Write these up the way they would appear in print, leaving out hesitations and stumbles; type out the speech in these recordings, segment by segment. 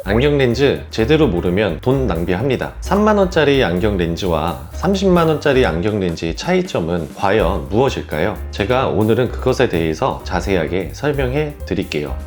안경 렌즈 제대로 모르면 돈 낭비합니다. 3만원짜리 안경 렌즈와 30만원짜리 안경 렌즈의 차이점은 과연 무엇일까요? 제가 오늘은 그것에 대해서 자세하게 설명해 드릴게요.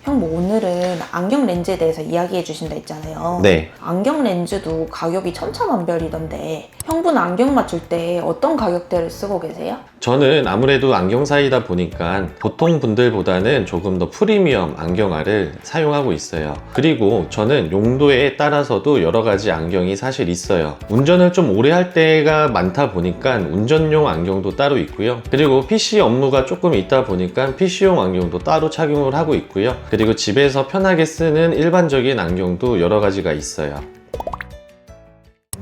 형, 오늘은 안경 렌즈에 대해서 이야기해 주신다 했잖아요. 네. 안경 렌즈도 가격이 천차만별이던데 형분 안경 맞출 때 어떤 가격대를 쓰고 계세요? 저는 아무래도 안경사이다 보니까 보통 분들보다는 조금 더 프리미엄 안경알을 사용하고 있어요. 그리고 저는 용도에 따라서도 여러 가지 안경이 사실 있어요. 운전을 좀 오래 할 때가 많다 보니까 운전용 안경도 따로 있고요. 그리고 PC 업무가 조금 있다 보니까 PC용 안경도 따로 착용을 하고 있고요. 그리고 집에서 편하게 쓰는 일반적인 안경도 여러 가지가 있어요.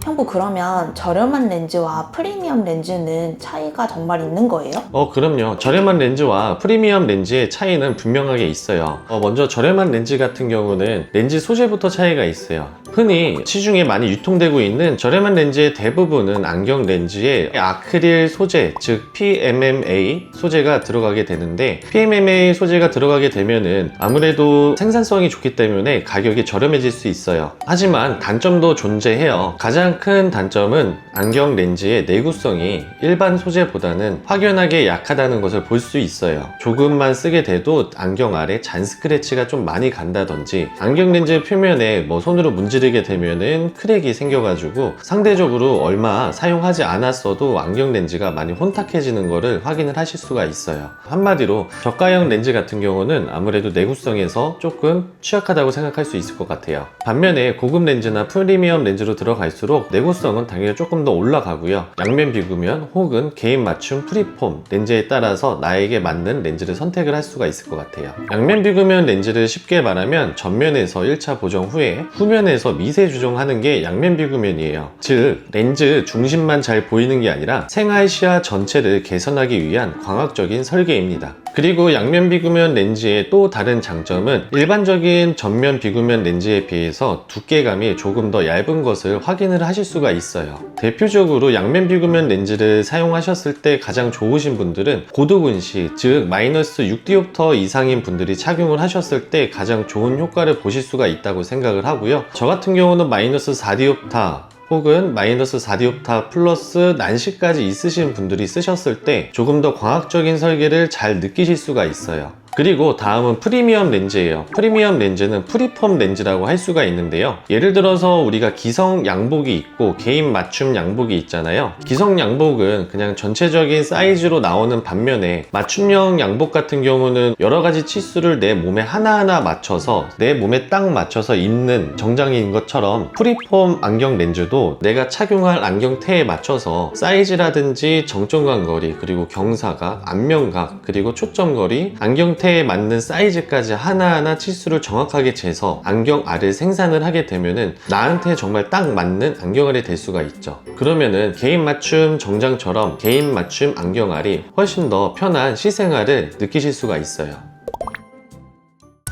형부, 그러면 저렴한 렌즈와 프리미엄 렌즈는 차이가 정말 있는 거예요? 그럼요. 저렴한 렌즈와 프리미엄 렌즈의 차이는 분명하게 있어요. 먼저 저렴한 렌즈 같은 경우는 렌즈 소재부터 차이가 있어요. 흔히 시중에 많이 유통되고 있는 저렴한 렌즈의 대부분은 안경 렌즈에 아크릴 소재, 즉 PMMA 소재가 들어가게 되는데, PMMA 소재가 들어가게 되면은 아무래도 생산성이 좋기 때문에 가격이 저렴해질 수 있어요. 하지만 단점도 존재해요. 가장 큰 단점은 안경 렌즈의 내구성이 일반 소재보다는 확연하게 약하다는 것을 볼 수 있어요. 조금만 쓰게 돼도 안경 아래 잔 스크래치가 좀 많이 간다든지, 안경 렌즈 표면에 손으로 문지르게 되면은 크랙이 생겨가지고 상대적으로 얼마 사용하지 않았어도 안경 렌즈가 많이 혼탁해지는 거를 확인을 하실 수가 있어요. 한마디로 저가형 렌즈 같은 경우는 아무래도 내구성에서 조금 취약하다고 생각할 수 있을 것 같아요. 반면에 고급 렌즈나 프리미엄 렌즈로 들어갈수록 내구성은 당연히 조금 더 올라가고요. 양면 비구면 혹은 개인 맞춤 프리폼 렌즈에 따라서 나에게 맞는 렌즈를 선택을 할 수가 있을 것 같아요. 양면 비구면 렌즈를 쉽게 말하면 전면에서 1차 보정 후에 후면에서 미세 조정하는 게 양면 비구면이에요. 즉 렌즈 중심만 잘 보이는 게 아니라 생활 시야 전체를 개선하기 위한 광학적인 설계입니다. 그리고 양면 비구면 렌즈의 또 다른 장점은 일반적인 전면 비구면 렌즈에 비해서 두께감이 조금 더 얇은 것을 확인을 하실 수가 있어요. 대표적으로 양면 비구면 렌즈를 사용하셨을 때 가장 좋으신 분들은 고도근시, 즉 마이너스 6디옵터 이상인 분들이 착용을 하셨을 때 가장 좋은 효과를 보실 수가 있다고 생각을 하고요. 저 같은 경우는 마이너스 4디옵터 혹은 마이너스 4디옵터 플러스 난시까지 있으신 분들이 쓰셨을 때 조금 더 광학적인 설계를 잘 느끼실 수가 있어요. 그리고 다음은 프리미엄 렌즈예요. 프리미엄 렌즈는 프리폼 렌즈라고 할 수가 있는데요. 예를 들어서 우리가 기성 양복이 있고 개인 맞춤 양복이 있잖아요. 기성 양복은 그냥 전체적인 사이즈로 나오는 반면에 맞춤형 양복 같은 경우는 여러 가지 치수를 내 몸에 하나하나 맞춰서 내 몸에 딱 맞춰서 입는 정장인 것처럼 프리폼 안경 렌즈도 내가 착용할 안경테에 맞춰서 사이즈라든지 정점간 거리, 그리고 경사각, 안면각, 그리고 초점거리, 안경테 에 맞는 사이즈까지 하나하나 치수를 정확하게 재서 안경알을 생산을 하게 되면은 나한테 정말 딱 맞는 안경알이 될 수가 있죠. 그러면은 개인 맞춤 정장처럼 개인 맞춤 안경알이 훨씬 더 편한 시생활을 느끼실 수가 있어요.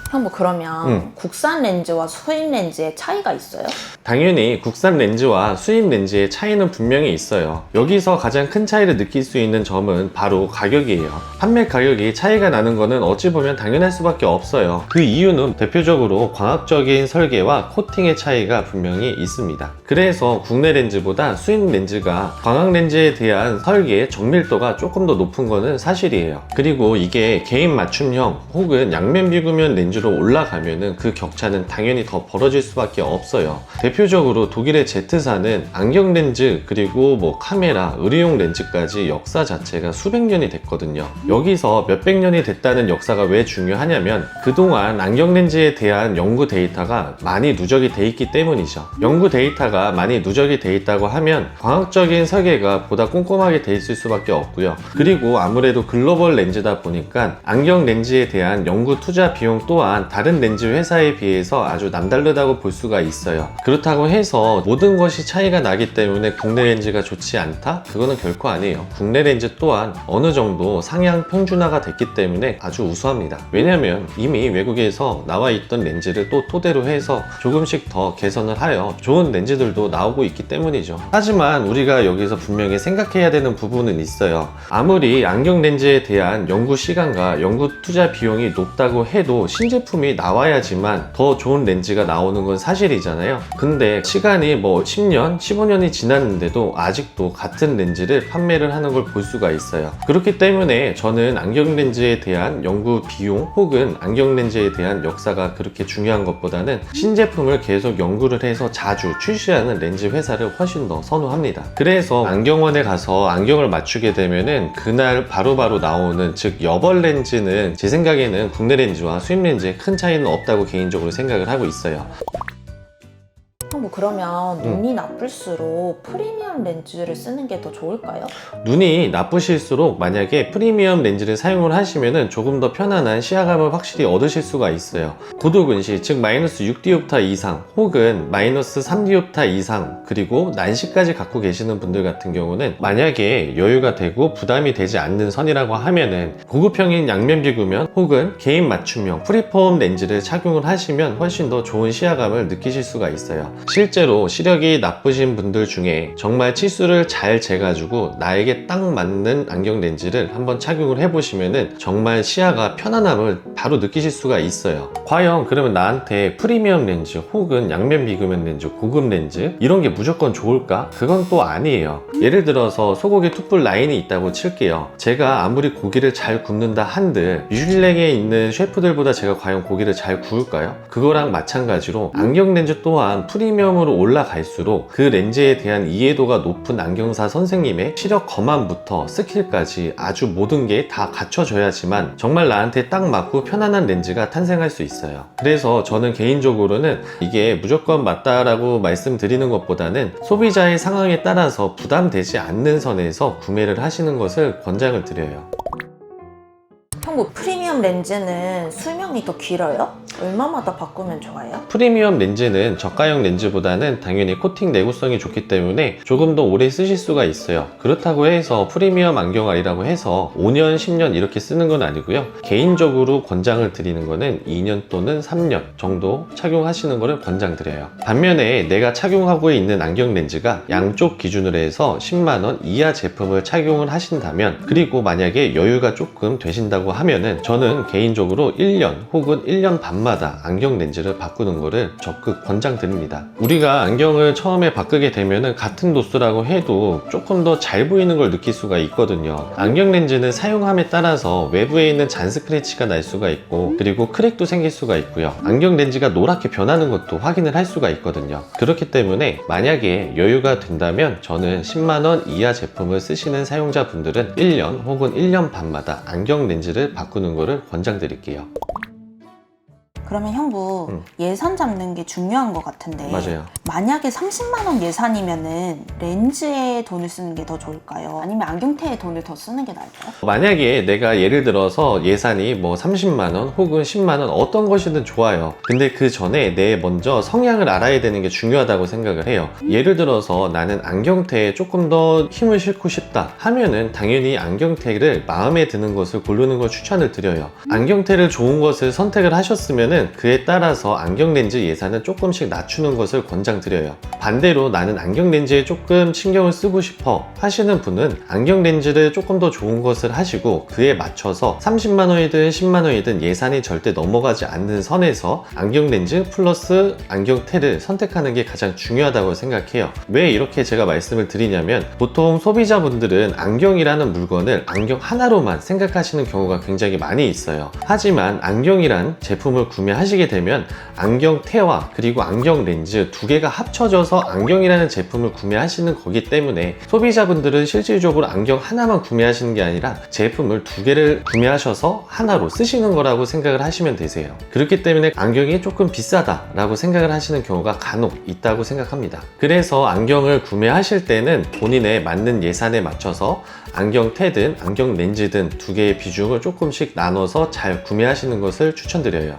형부, 그러면 국산 렌즈와 수입 렌즈의 차이가 있어요? 당연히 국산 렌즈와 수입 렌즈의 차이는 분명히 있어요. 여기서 가장 큰 차이를 느낄 수 있는 점은 바로 가격이에요. 판매 가격이 차이가 나는 거는 어찌 보면 당연할 수밖에 없어요. 그 이유는 대표적으로 광학적인 설계와 코팅의 차이가 분명히 있습니다. 그래서 국내 렌즈보다 수입 렌즈가 광학 렌즈에 대한 설계 정밀도가 조금 더 높은 거는 사실이에요. 그리고 이게 개인 맞춤형 혹은 양면 비구면 렌즈로 올라가면은 그 격차는 당연히 더 벌어질 수밖에 없어요. 대표적으로 독일의 Z사는 안경 렌즈, 그리고 카메라, 의료용 렌즈까지 역사 자체가 수백 년이 됐거든요. 여기서 몇백 년이 됐다는 역사가 왜 중요하냐면 그동안 안경 렌즈에 대한 연구 데이터가 많이 누적이 돼 있기 때문이죠. 연구 데이터가 많이 누적이 돼 있다고 하면 광학적인 설계가 보다 꼼꼼하게 돼 있을 수밖에 없고요. 그리고 아무래도 글로벌 렌즈다 보니까 안경 렌즈에 대한 연구 투자 비용 또한 또한 다른 렌즈 회사에 비해서 아주 남다르다고 볼 수가 있어요. 그렇다고 해서 모든 것이 차이가 나기 때문에 국내 렌즈가 좋지 않다? 그거는 결코 아니에요. 국내 렌즈 또한 어느 정도 상향 평준화가 됐기 때문에 아주 우수합니다. 왜냐면 이미 외국에서 나와 있던 렌즈를 또 토대로 해서 조금씩 더 개선을 하여 좋은 렌즈들도 나오고 있기 때문이죠. 하지만 우리가 여기서 분명히 생각해야 되는 부분은 있어요. 아무리 안경 렌즈에 대한 연구 시간과 연구 투자 비용이 높다고 해도 신제품이 나와야지만 더 좋은 렌즈가 나오는 건 사실이잖아요. 근데 시간이 뭐 10년, 15년이 지났는데도 아직도 같은 렌즈를 판매를 하는 걸 볼 수가 있어요. 그렇기 때문에 저는 안경 렌즈에 대한 연구 비용 혹은 안경 렌즈에 대한 역사가 그렇게 중요한 것보다는 신제품을 계속 연구를 해서 자주 출시하는 렌즈 회사를 훨씬 더 선호합니다. 그래서 안경원에 가서 안경을 맞추게 되면은 그날 바로바로 나오는, 즉 여벌 렌즈는 제 생각에는 국내 렌즈와 수입 렌즈에 큰 차이는 없다고 개인적으로 생각을 하고 있어요. 뭐 그러면 눈이 나쁠수록 프리미엄 렌즈를 쓰는 게 더 좋을까요? 눈이 나쁘실수록 만약에 프리미엄 렌즈를 사용을 하시면은 조금 더 편안한 시야감을 확실히 얻으실 수가 있어요. 고도근시, 즉 마이너스 6디옵타 이상 혹은 마이너스 3디옵타 이상, 그리고 난시까지 갖고 계시는 분들 같은 경우는 만약에 여유가 되고 부담이 되지 않는 선이라고 하면은 고급형인 양면 비구면 혹은 개인 맞춤형 프리폼 렌즈를 착용을 하시면 훨씬 더 좋은 시야감을 느끼실 수가 있어요. 실제로 시력이 나쁘신 분들 중에 정말 치수를 잘 재가지고 나에게 딱 맞는 안경 렌즈를 한번 착용을 해보시면은 정말 시야가 편안함을 바로 느끼실 수가 있어요. 과연 그러면 나한테 프리미엄 렌즈 혹은 양면 비구면 렌즈, 고급 렌즈 이런 게 무조건 좋을까? 그건 또 아니에요. 예를 들어서 소고기 툭불 라인이 있다고 칠게요. 제가 아무리 고기를 잘 굽는다 한들 미슐랭에 있는 셰프들보다 제가 과연 고기를 잘 구울까요? 그거랑 마찬가지로 안경 렌즈 또한 프리미엄으로 올라갈수록 그 렌즈에 대한 이해도가 높은 안경사 선생님의 시력 검안부터 스킬까지 아주 모든 게 다 갖춰져야지만 정말 나한테 딱 맞고 편안한 렌즈가 탄생할 수 있어요. 그래서 저는 개인적으로는 이게 무조건 맞다라고 말씀드리는 것보다는 소비자의 상황에 따라서 부담되지 않는 선에서 구매를 하시는 것을 권장을 드려요. 형부, 프리미엄 렌즈는 수명이 더 길어요? 얼마마다 바꾸면 좋아요? 프리미엄 렌즈는 저가형 렌즈보다는 당연히 코팅 내구성이 좋기 때문에 조금 더 오래 쓰실 수가 있어요. 그렇다고 해서 프리미엄 안경알이라고 해서 5년, 10년 이렇게 쓰는 건 아니고요. 개인적으로 권장을 드리는 거는 2년 또는 3년 정도 착용하시는 거를 권장드려요. 반면에 내가 착용하고 있는 안경 렌즈가 양쪽 기준으로 해서 10만원 이하 제품을 착용을 하신다면, 그리고 만약에 여유가 조금 되신다고 하면은 저는 개인적으로 1년 혹은 1년 반마다 안경 렌즈를 바꾸는 거를 적극 권장드립니다. 우리가 안경을 처음에 바꾸게 되면은 같은 도수라고 해도 조금 더 잘 보이는 걸 느낄 수가 있거든요. 안경 렌즈는 사용함에 따라서 외부에 있는 잔 스크래치가 날 수가 있고, 그리고 크랙도 생길 수가 있고요. 안경 렌즈가 노랗게 변하는 것도 확인을 할 수가 있거든요. 그렇기 때문에 만약에 여유가 된다면 저는 10만원 이하 제품을 쓰시는 사용자분들은 1년 혹은 1년 반마다 안경 렌즈를 바꾸는 거를 권장드릴게요. 그러면 형부, 예산 잡는 게 중요한 것 같은데 맞아요. 만약에 30만원 예산이면은 렌즈에 돈을 쓰는 게 더 좋을까요? 아니면 안경테에 돈을 더 쓰는 게 나을까요? 만약에 내가 예를 들어서 예산이 뭐 30만원 혹은 10만원 어떤 것이든 좋아요. 근데 그 전에 내 먼저 성향을 알아야 되는 게 중요하다고 생각을 해요. 예를 들어서 나는 안경테에 조금 더 힘을 싣고 싶다 하면은 당연히 안경테를 마음에 드는 것을 고르는 걸 추천을 드려요. 안경테를 좋은 것을 선택을 하셨으면은 그에 따라서 안경 렌즈 예산을 조금씩 낮추는 것을 권장드려요. 반대로 나는 안경 렌즈에 조금 신경을 쓰고 싶어 하시는 분은 안경 렌즈를 조금 더 좋은 것을 하시고 그에 맞춰서 30만원이든 10만원이든 예산이 절대 넘어가지 않는 선에서 안경 렌즈 플러스 안경테를 선택하는 게 가장 중요하다고 생각해요. 왜 이렇게 제가 말씀을 드리냐면, 보통 소비자분들은 안경이라는 물건을 안경 하나로만 생각하시는 경우가 굉장히 많이 있어요. 하지만 안경이란 제품을 구매하시게 되면 안경테와 그리고 안경 렌즈 두 개가 합쳐져서 안경이라는 제품을 구매하시는 거기 때문에 소비자분들은 실질적으로 안경 하나만 구매하시는 게 아니라 제품을 두 개를 구매하셔서 하나로 쓰시는 거라고 생각을 하시면 되세요. 그렇기 때문에 안경이 조금 비싸다라고 생각을 하시는 경우가 간혹 있다고 생각합니다. 그래서 안경을 구매하실 때는 본인의 맞는 예산에 맞춰서 안경테든 안경 렌즈든 두 개의 비중을 조금씩 나눠서 잘 구매하시는 것을 추천드려요.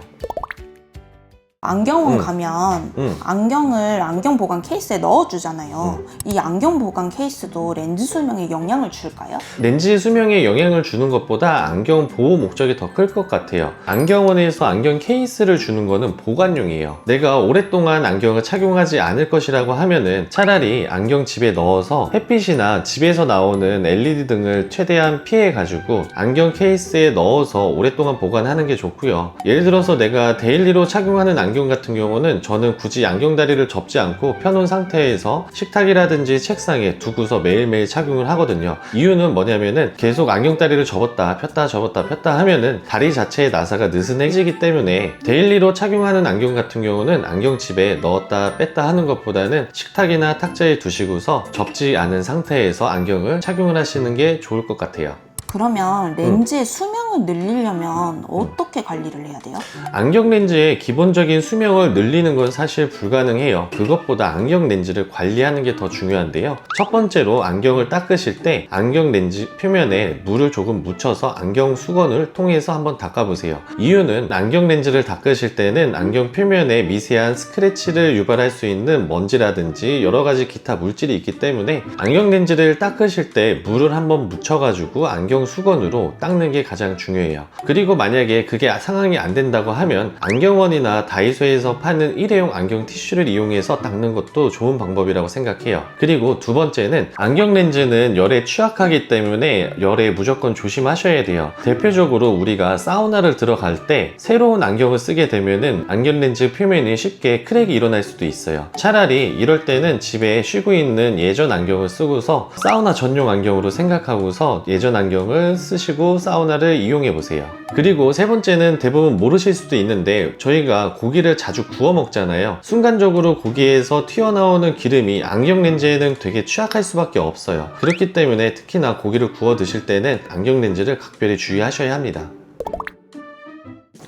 안경원 가면 안경을 안경 보관 케이스에 넣어주잖아요. 이 안경 보관 케이스도 렌즈 수명에 영향을 줄까요? 렌즈 수명에 영향을 주는 것보다 안경 보호 목적이 더 클 것 같아요. 안경원에서 안경 케이스를 주는 거는 보관용이에요. 내가 오랫동안 안경을 착용하지 않을 것이라고 하면은 차라리 안경 집에 넣어서 햇빛이나 집에서 나오는 LED 등을 최대한 피해 가지고 안경 케이스에 넣어서 오랫동안 보관하는 게 좋고요. 예를 들어서 내가 데일리로 착용하는 안경 같은 경우는 저는 굳이 안경다리를 접지 않고 펴놓은 상태에서 식탁이라든지 책상에 두고서 매일매일 착용을 하거든요. 이유는 뭐냐면은 계속 안경다리를 접었다 폈다 하면은 다리 자체의 나사가 느슨해지기 때문에 데일리로 착용하는 안경 같은 경우는 안경집에 넣었다 뺐다 하는 것보다는 식탁이나 탁자에 두시고서 접지 않은 상태에서 안경을 착용을 하시는 게 좋을 것 같아요. 그러면 렌즈의 수명을 늘리려면 어떻게 관리를 해야 돼요? 안경 렌즈의 기본적인 수명을 늘리는 건 사실 불가능해요. 그것보다 안경 렌즈를 관리하는 게 더 중요한데요. 첫 번째로 안경을 닦으실 때 안경 렌즈 표면에 물을 조금 묻혀서 안경 수건을 통해서 한번 닦아보세요. 이유는 안경 렌즈를 닦으실 때는 안경 표면에 미세한 스크래치를 유발할 수 있는 먼지라든지 여러 가지 기타 물질이 있기 때문에 안경 렌즈를 닦으실 때 물을 한번 묻혀가지고 안경 수건으로 닦는 게 가장 중요해요. 그리고 만약에 그게 상황이 안 된다고 하면 안경원이나 다이소에서 파는 일회용 안경 티슈를 이용해서 닦는 것도 좋은 방법이라고 생각해요. 그리고 두 번째는 안경 렌즈는 열에 취약하기 때문에 열에 무조건 조심하셔야 돼요. 대표적으로 우리가 사우나를 들어갈 때 새로운 안경을 쓰게 되면은 안경 렌즈 표면이 쉽게 크랙이 일어날 수도 있어요. 차라리 이럴 때는 집에 쉬고 있는 예전 안경을 쓰고서 사우나 전용 안경으로 생각하고서 예전 안경을 쓰시고 사우나를 이용해 보세요. 그리고 세 번째는 대부분 모르실 수도 있는데 저희가 고기를 자주 구워 먹잖아요. 순간적으로 고기에서 튀어나오는 기름이 안경 렌즈에는 되게 취약할 수밖에 없어요. 그렇기 때문에 특히나 고기를 구워 드실 때는 안경 렌즈를 각별히 주의하셔야 합니다.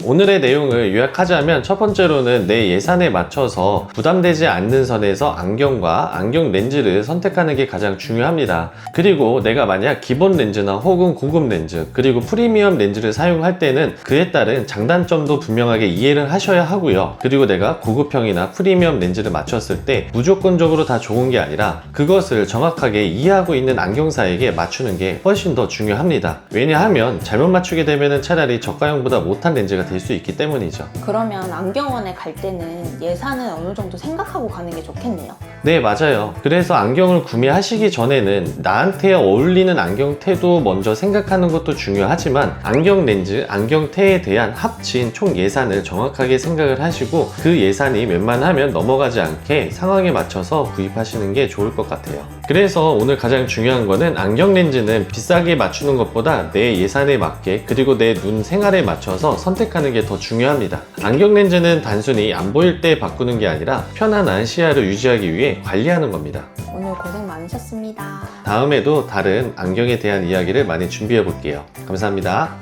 오늘의 내용을 요약하자면 첫 번째로는 내 예산에 맞춰서 부담되지 않는 선에서 안경과 안경 렌즈를 선택하는 게 가장 중요합니다. 그리고 내가 만약 기본 렌즈나 혹은 고급 렌즈 그리고 프리미엄 렌즈를 사용할 때는 그에 따른 장단점도 분명하게 이해를 하셔야 하고요. 그리고 내가 고급형이나 프리미엄 렌즈를 맞췄을 때 무조건적으로 다 좋은 게 아니라 그것을 정확하게 이해하고 있는 안경사에게 맞추는 게 훨씬 더 중요합니다. 왜냐하면 잘못 맞추게 되면 차라리 저가형보다 못한 렌즈가 될 수 있기 때문이죠. 그러면 안경원에 갈 때는 예산을 어느 정도 생각하고 가는 게 좋겠네요. 네, 맞아요. 그래서 안경을 구매하시기 전에는 나한테 어울리는 안경테도 먼저 생각하는 것도 중요하지만 안경 렌즈, 안경테에 대한 합친 총 예산을 정확하게 생각을 하시고 그 예산이 웬만하면 넘어가지 않게 상황에 맞춰서 구입하시는 게 좋을 것 같아요. 그래서 오늘 가장 중요한 거는 안경 렌즈는 비싸게 맞추는 것보다 내 예산에 맞게 그리고 내 눈 생활에 맞춰서 선택하는 게 더 중요합니다. 안경 렌즈는 단순히 안 보일 때 바꾸는 게 아니라 편안한 시야를 유지하기 위해 관리하는 겁니다. 오늘 고생 많으셨습니다. 다음에도 다른 안경에 대한 이야기를 많이 준비해 볼게요. 감사합니다.